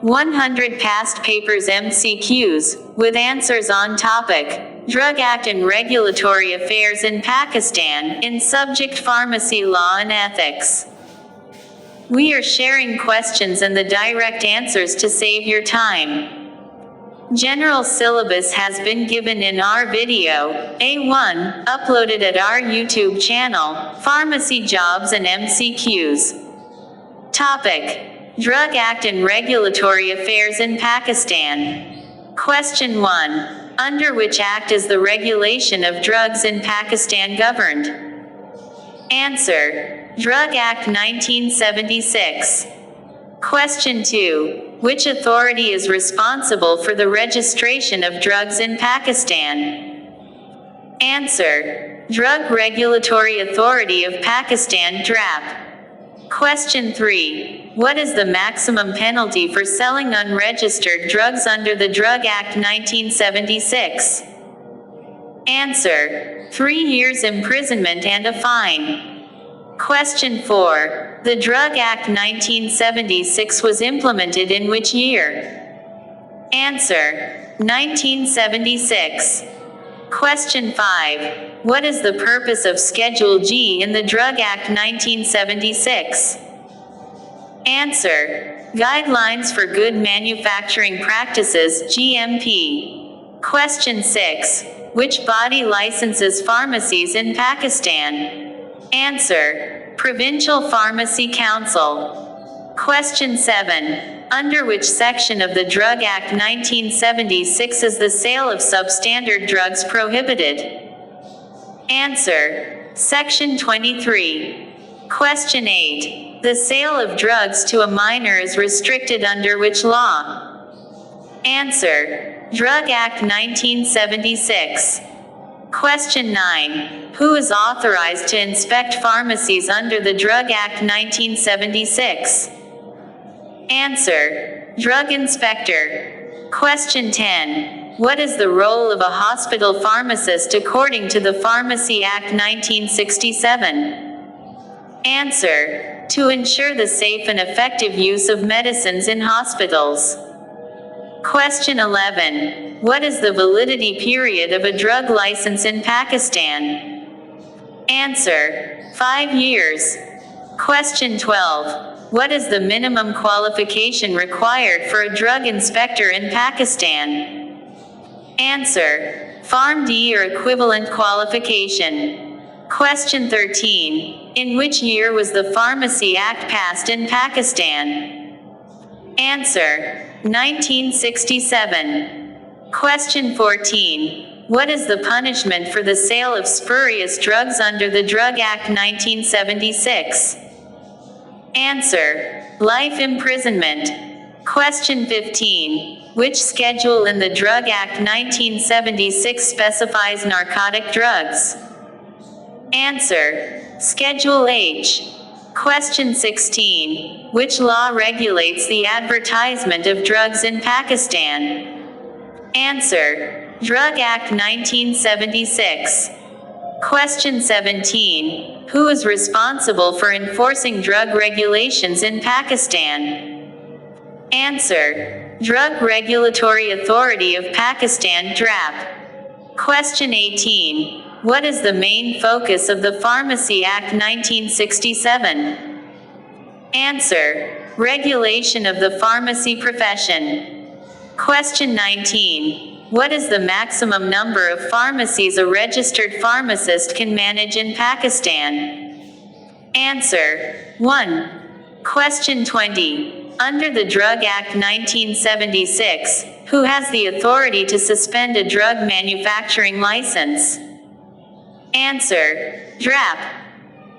100 past papers MCQs, with answers on topic, Drug Act and Regulatory Affairs in Pakistan, in subject Pharmacy Law and Ethics. We are sharing questions and the direct answers to save your time. General syllabus has been given in our video, A1, uploaded at our YouTube channel, Pharmacy Jobs and MCQs. Topic: Drug Act and Regulatory Affairs in Pakistan. Question 1. Under which act is the regulation of drugs in Pakistan governed? Answer: Drug Act 1976. Question 2. Which authority is responsible for the registration of drugs in Pakistan? Answer: Drug Regulatory Authority of Pakistan (DRAP). Question 3. What is the maximum penalty for selling unregistered drugs under the Drug Act 1976? Answer: 3 years imprisonment and a fine. Question 4. The Drug Act 1976 was implemented in which year? Answer: 1976. Question 5. What is the purpose of Schedule G in the Drug Act 1976? Answer: Guidelines for Good Manufacturing Practices (GMP). Question 6. Which body licenses pharmacies in Pakistan? Answer: Provincial Pharmacy Council. Question 7. Under which section of the Drug Act 1976 is the sale of substandard drugs prohibited? Answer: Section 23. Question 8. The sale of drugs to a minor is restricted under which law? Answer: Drug Act 1976. Question 9. Who is authorized to inspect pharmacies under the Drug Act 1976? Answer: Drug Inspector. Question 10. What is the role of a hospital pharmacist according to the Pharmacy Act 1967? Answer: To ensure the safe and effective use of medicines in hospitals. Question 11. What is the validity period of a drug license in Pakistan? Answer: 5 years. Question 12. What is the minimum qualification required for a drug inspector in Pakistan? Answer: Pharm D or equivalent qualification. Question 13. In which year was the Pharmacy Act passed in Pakistan? Answer: 1967. Question 14. What is the punishment for the sale of spurious drugs under the Drug Act 1976? Answer: Life imprisonment. Question 15. Which schedule in the Drug Act 1976 specifies narcotic drugs? Answer: Schedule H. Question 16. Which law regulates the advertisement of drugs in Pakistan? Answer: Drug Act 1976. Question 17. Who is responsible for enforcing drug regulations in Pakistan? Answer: Drug Regulatory Authority of Pakistan (DRAP). Question 18. What is the main focus of the Pharmacy Act 1967? Answer: Regulation of the pharmacy profession. Question 19. What is the maximum number of pharmacies a registered pharmacist can manage in Pakistan? Answer: 1. Question 20. Under the Drug Act 1976, who has the authority to suspend a drug manufacturing license? Answer: DRAP.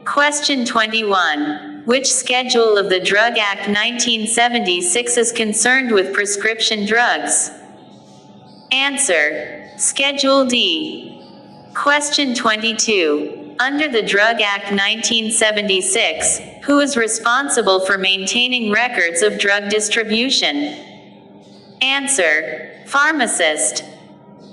Question 21. Which schedule of the Drug Act 1976 is concerned with prescription drugs? Answer: Schedule D. Question 22. Under the Drug Act 1976, who is responsible for maintaining records of drug distribution? Answer: Pharmacist.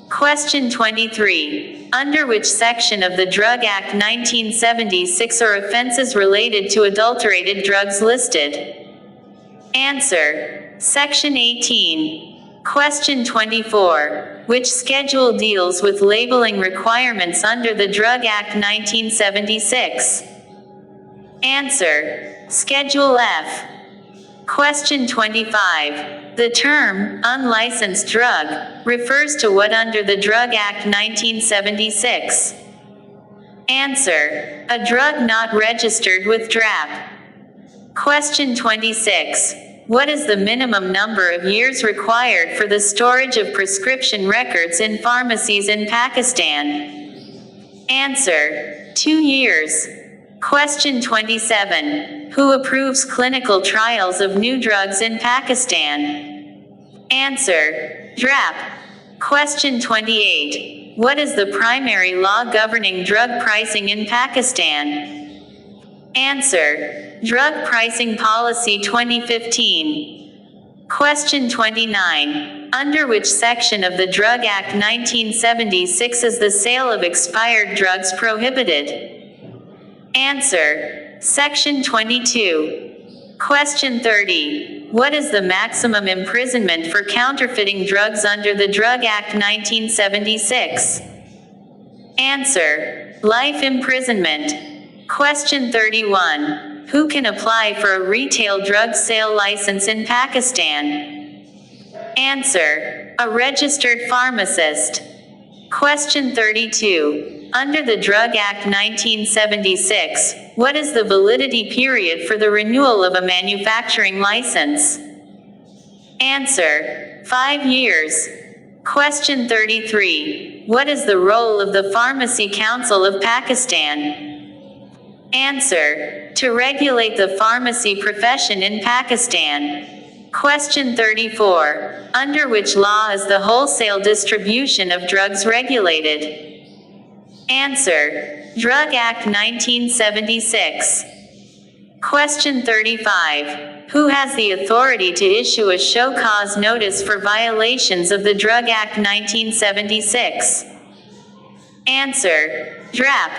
Question 23. Under which section of the Drug Act 1976 are offenses related to adulterated drugs listed? Answer: Section 18. Question 24. Which schedule deals with labeling requirements under the Drug Act 1976? Answer: Schedule F. Question 25. The term unlicensed drug refers to what under the Drug Act 1976? Answer: a drug not registered with DRAP. Question 26. What is the minimum number of years required for the storage of prescription records in pharmacies in Pakistan? Answer: 2 years. Question 27. Who approves clinical trials of new drugs in Pakistan? Answer: DRAP. Question 28. What is the primary law governing drug pricing in Pakistan? Answer: Drug Pricing Policy 2015. Question 29. Under which section of the Drug Act 1976 is the sale of expired drugs prohibited? Answer: Section 22. Question 30. What is the maximum imprisonment for counterfeiting drugs under the Drug Act 1976? Answer: life imprisonment. Question 31. Who can apply for a retail drug sale license in Pakistan? Answer: a registered pharmacist. Question 32. Under the Drug Act 1976, what is the validity period for the renewal of a manufacturing license? Answer: 5 years. Question 33. What is the role of the Pharmacy Council of Pakistan? Answer: to regulate the pharmacy profession in Pakistan. Question 34. Under which law is the wholesale distribution of drugs regulated? Answer: Drug Act 1976. Question 35. Who has the authority to issue a show cause notice for violations of the Drug Act 1976? Answer: DRAP.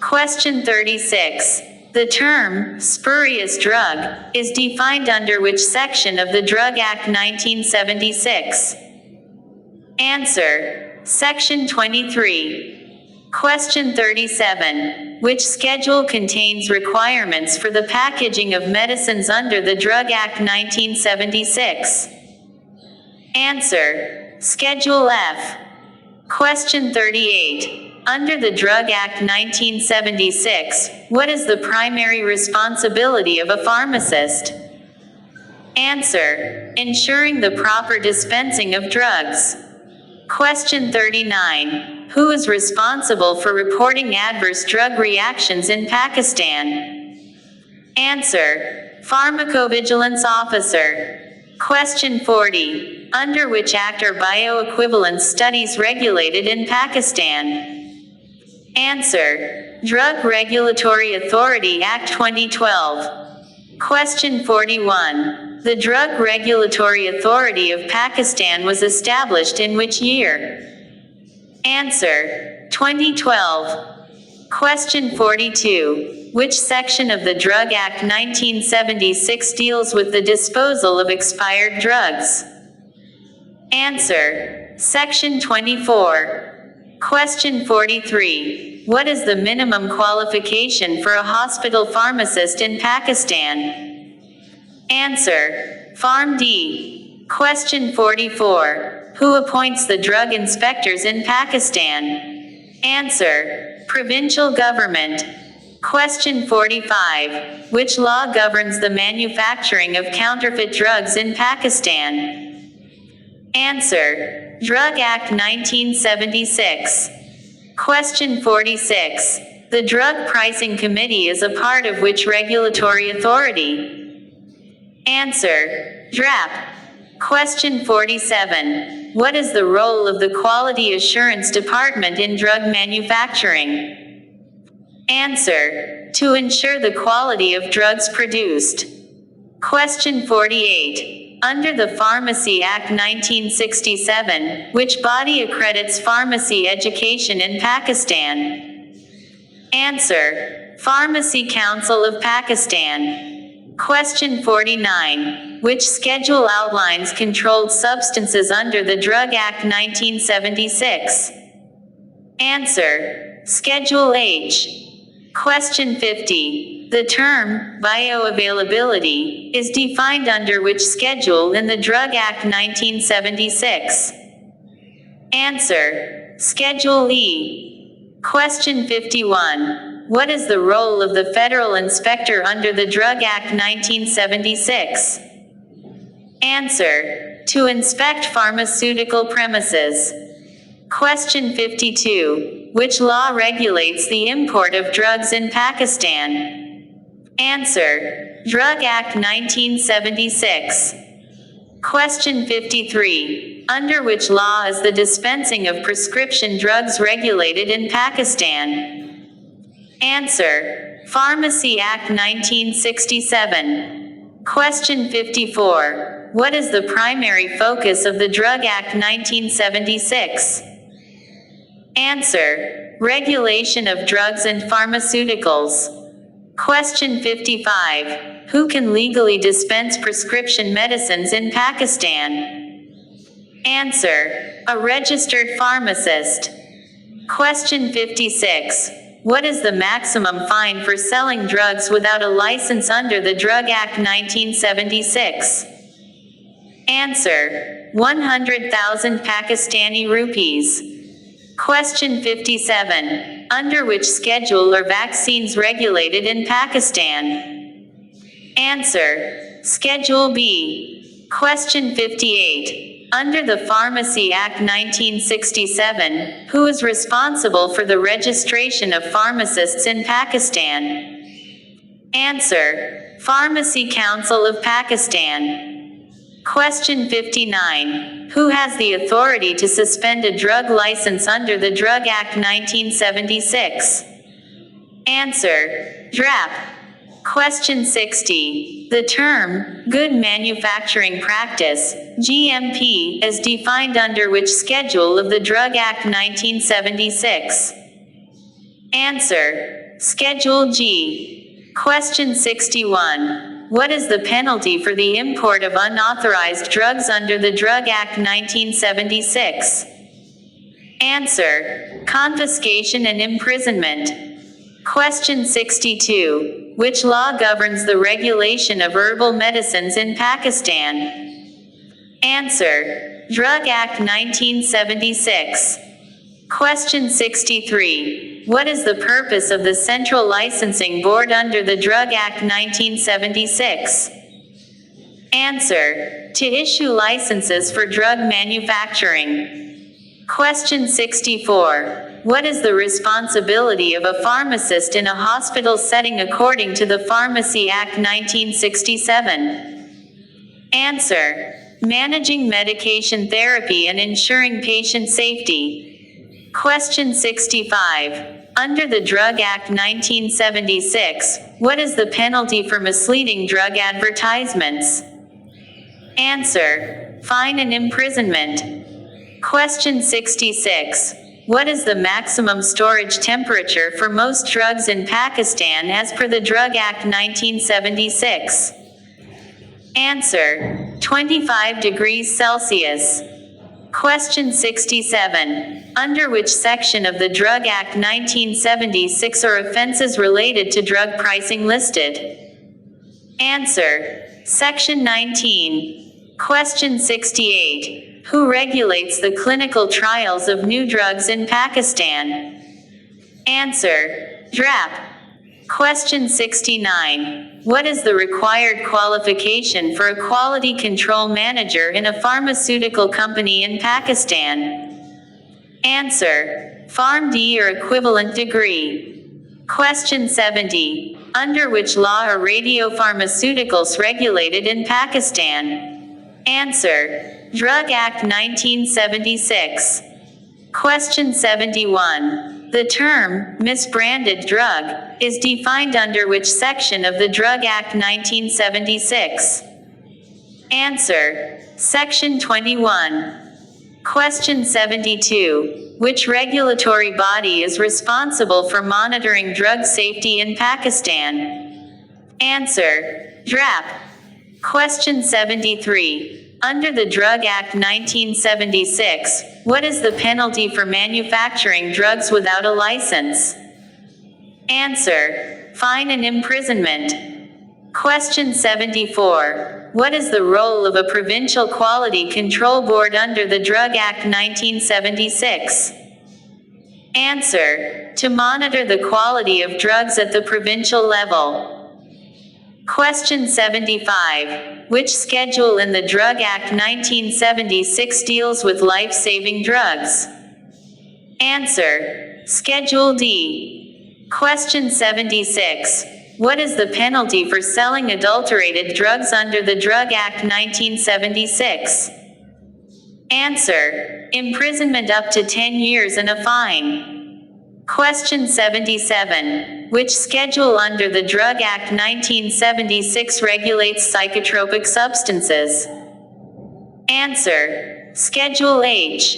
Question 36. The term spurious drug is defined under which section of the Drug Act 1976? Answer: Section 23. Question 37. Which schedule contains requirements for the packaging of medicines under the Drug Act 1976? Answer: Schedule F. Question 38. Under the Drug Act 1976, what is the primary responsibility of a pharmacist? Answer: ensuring the proper dispensing of drugs. Question 39. Who is responsible for reporting adverse drug reactions in Pakistan? Answer: Pharmacovigilance Officer. Question 40. Under which act are bioequivalence studies regulated in Pakistan? Answer: Drug Regulatory Authority Act 2012. Question 41. The Drug Regulatory Authority of Pakistan was established in which year? Answer: 2012. Question 42. Which section of the Drug Act 1976 deals with the disposal of expired drugs? Answer: Section 24. Question 43. What is the minimum qualification for a hospital pharmacist in Pakistan? Answer: Pharm D. Question 44. Who appoints the drug inspectors in Pakistan? Answer: Provincial government. Question 45. Which law governs the manufacturing of counterfeit drugs in Pakistan? Answer: Drug Act 1976. Question 46. The Drug Pricing Committee is a part of which regulatory authority? Answer: DRAP. Question 47. What is the role of the Quality Assurance Department in drug manufacturing? Answer: to ensure the quality of drugs produced. Question 48. Under the Pharmacy Act 1967, which body accredits pharmacy education in Pakistan? Answer: Pharmacy Council of Pakistan. Question 49. Which schedule outlines controlled substances under the Drug Act 1976? Answer: Schedule H. Question 50. The term bioavailability is defined under which schedule in the Drug Act 1976? Answer: Schedule E. Question 51. What is the role of the federal inspector under the Drug Act 1976? Answer: To inspect pharmaceutical premises. Question 52. Which law regulates the import of drugs in Pakistan? Answer: Drug Act 1976. Question 53. Under which law is the dispensing of prescription drugs regulated in Pakistan? Answer: Pharmacy Act 1967. Question 54. What is the primary focus of the Drug Act 1976? Answer: Regulation of drugs and pharmaceuticals. Question 55. Who can legally dispense prescription medicines in Pakistan? Answer: A registered pharmacist. Question 56. What is the maximum fine for selling drugs without a license under the Drug Act 1976? Answer: 100,000 Pakistani rupees. Question 57. Under which schedule are vaccines regulated in Pakistan? Answer: Schedule B. Question 58. Under the Pharmacy Act 1967, who is responsible for the registration of pharmacists in Pakistan? Answer: Pharmacy Council of Pakistan. Question 59. Who has the authority to suspend a drug license under the Drug Act 1976? Answer: DRAP. Question 60. The term good manufacturing practice, GMP, is defined under which schedule of the Drug Act 1976? Answer: Schedule G. Question 61. What is the penalty for the import of unauthorized drugs under the Drug Act 1976? Answer: Confiscation and imprisonment. Question 62. Which law governs the regulation of herbal medicines in Pakistan? Answer: Drug Act 1976. Question 63. What is the purpose of the Central Licensing Board under the Drug Act 1976? Answer: To issue licenses for drug manufacturing. Question 64. What is the responsibility of a pharmacist in a hospital setting according to the Pharmacy Act 1967? Answer: Managing medication therapy and ensuring patient safety. Question 65. Under the Drug Act 1976, what is the penalty for misleading drug advertisements? Answer: Fine and imprisonment. Question 66. What is the maximum storage temperature for most drugs in Pakistan as per the Drug Act 1976? Answer: 25 degrees Celsius. Question 67. Under which section of the Drug Act 1976 are offenses related to drug pricing listed? Answer: Section 19. Question 68. Who regulates the clinical trials of new drugs in Pakistan? Answer: DRAP. Question 69. What is the required qualification for a quality control manager in a pharmaceutical company in Pakistan? Answer: PharmD or equivalent degree. Question 70. Under which law are radiopharmaceuticals regulated in Pakistan? Answer: Drug Act 1976. Question 71. The term misbranded drug is defined under which section of the Drug Act 1976? Answer: Section 21. Question 72. Which regulatory body is responsible for monitoring drug safety in Pakistan? Answer: DRAP. Question 73. Under the Drug Act 1976, what is the penalty for manufacturing drugs without a license? Answer: fine and imprisonment. Question 74. What is the role of a provincial quality control board under the Drug Act 1976? Answer: to monitor the quality of drugs at the provincial level. Question 75. Which schedule in the Drug Act 1976 deals with life-saving drugs? Answer: Schedule D. Question 76. What is the penalty for selling adulterated drugs under the Drug Act 1976? Answer: imprisonment up to 10 years and a fine. Question 77. Which schedule under the Drug Act 1976 regulates psychotropic substances? Answer: Schedule H.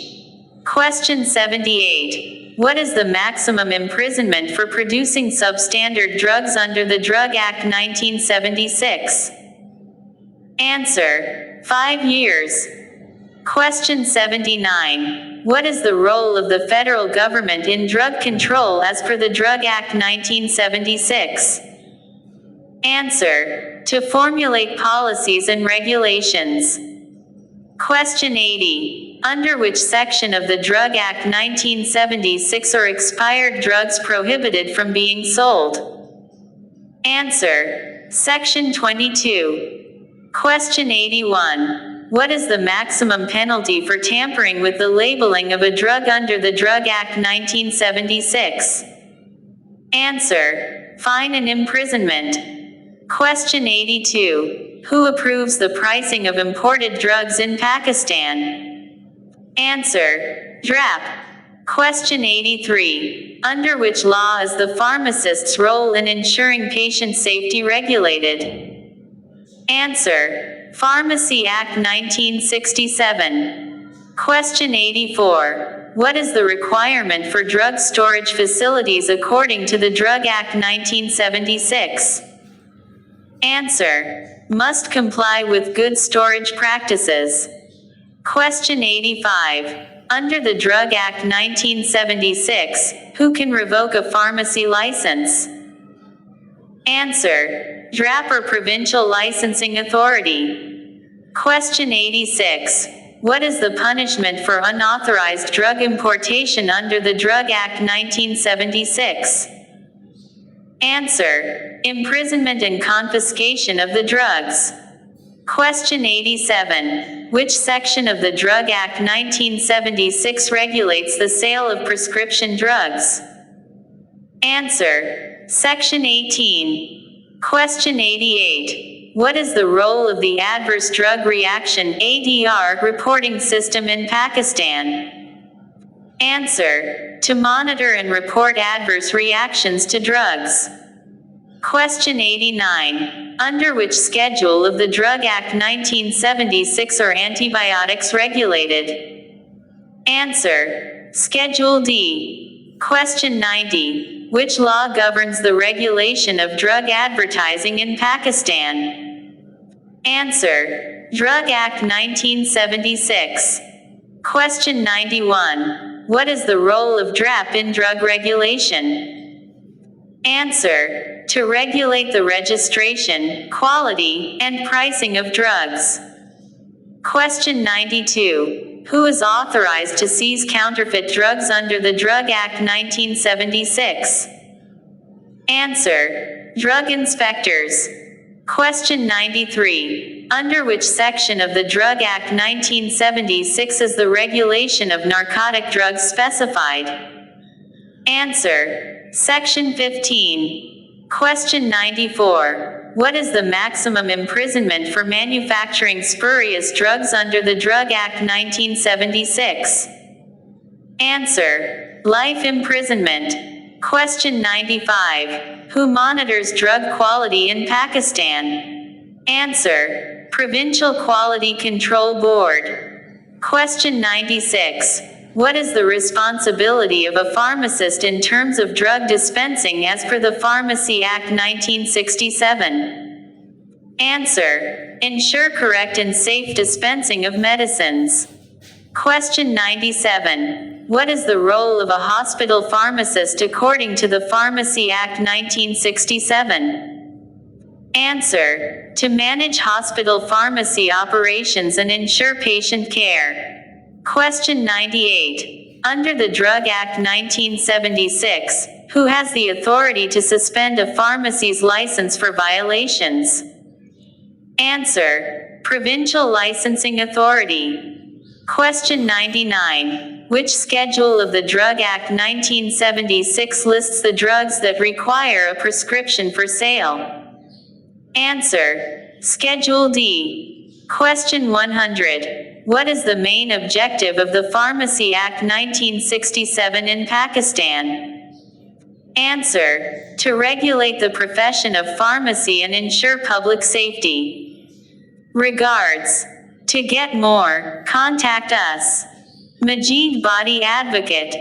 Question 78. What is the maximum imprisonment for producing substandard drugs under the Drug Act 1976? Answer: 5 years. Question 79. What is the role of the federal government in drug control as per the Drug Act 1976? Answer: to formulate policies and regulations. Question 80. Under which section of the Drug Act 1976 are expired drugs prohibited from being sold? Answer: Section 22. Question 81. What is the maximum penalty for tampering with the labeling of a drug under the Drug Act 1976? Answer: fine and imprisonment. Question 82. Who approves the pricing of imported drugs in Pakistan? Answer: DRAP. Question 83. Under which law is the pharmacist's role in ensuring patient safety regulated? Answer: Pharmacy Act 1967. Question 84. What is the requirement for drug storage facilities according to the Drug Act 1976? Answer: must comply with good storage practices. Question 85. Under the Drug Act 1976, who can revoke a pharmacy license? Answer: DRAP or Provincial Licensing Authority. Question 86. What is the punishment for unauthorized drug importation under the Drug Act 1976? Answer: imprisonment and confiscation of the drugs. Question 87. Which section of the Drug Act 1976 regulates the sale of prescription drugs? Answer: Section 18. Question 88. What is the role of the Adverse Drug Reaction (ADR) reporting system in Pakistan? Answer: to monitor and report adverse reactions to drugs. Question 89. Under which schedule of the Drug Act 1976 are antibiotics regulated? Answer: Schedule D. Question 90. Which law governs the regulation of drug advertising in Pakistan? Answer: Drug Act 1976. Question 91. What is the role of DRAP in drug regulation? Answer: to regulate the registration, quality, and pricing of drugs. Question 92. Who is authorized to seize counterfeit drugs under the Drug Act 1976? Answer: drug inspectors. Question 93. Under which section of the Drug Act 1976 is the regulation of narcotic drugs specified? Answer: Section 15. Question 94. What is the maximum imprisonment for manufacturing spurious drugs under the Drug Act 1976? Answer: life imprisonment. Question 95. Who monitors drug quality in Pakistan? Answer: Provincial Quality Control Board. Question 96. What is the responsibility of a pharmacist in terms of drug dispensing as per the Pharmacy Act 1967? Answer: ensure correct and safe dispensing of medicines. Question 97. What is the role of a hospital pharmacist according to the Pharmacy Act 1967? Answer: to manage hospital pharmacy operations and ensure patient care. Question 98. Under the Drug Act 1976, who has the authority to suspend a pharmacy's license for violations? Answer: Provincial Licensing Authority. Question 99. Which schedule of the Drug Act 1976 lists the drugs that require a prescription for sale? Answer: Schedule D. Question 100. What is the main objective of the Pharmacy Act 1967 in Pakistan? Answer: to regulate the profession of pharmacy and ensure public safety. Regards. To get more, contact us. Majid Body Advocate,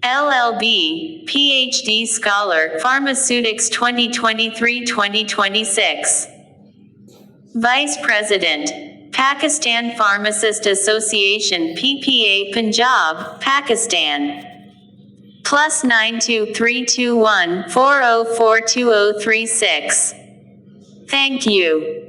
LLB, PhD Scholar, Pharmaceutics 2023-2026. Vice President, Pakistan Pharmacist Association PPA Punjab, Pakistan. +92321 40422036. Thank you.